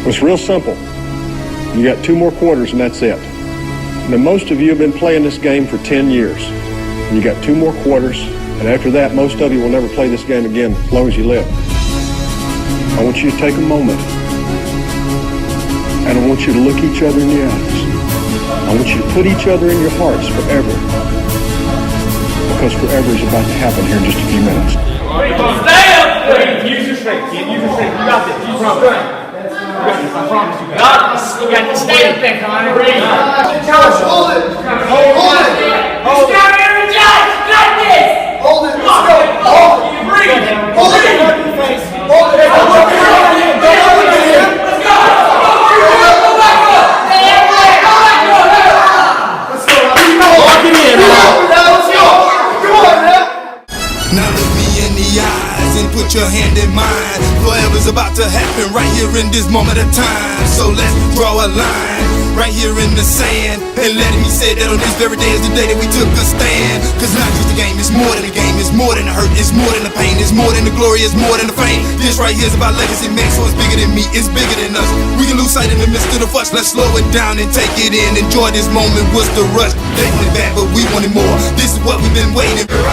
It's real simple. You got 2 more quarters and that's it. Now, most of you have been playing this game for 10 years. You got 2 more quarters, and after that, most of you will never play this game again as long as you live. I want you to take a moment, and I want you to look each other in the eyes. I want you to put each other in your hearts forever, because forever is about to happen here in just a few minutes. Stay up there! Use your strength, kid. Use your strength. You got this. You promise. I promise you guys. You got to stay up there, Connor. Josh, hold it! Hold it! Hold it! Josh, you got this! Hold it! Let's go! Hold it! Breathe! Hold it! Hold it! Let's go! Now look me in the eyes and put your hand in mine. Forever's about to happen right here in this moment of time. So let's draw a line right here in the sand, and let it be said that on this very day is the day that we took a stand. Cause not just a game, it's more than a game. It's more than the hurt, it's more than the pain. It's more than the glory, it's more than the fame. This right here is about legacy, man, so it's bigger than me, it's bigger than us. We can lose sight in the midst of the fuss. Let's slow it down and take it in. Enjoy this moment, what's the rush? They wanted bad, but we wanted more. This is what we've been waiting for.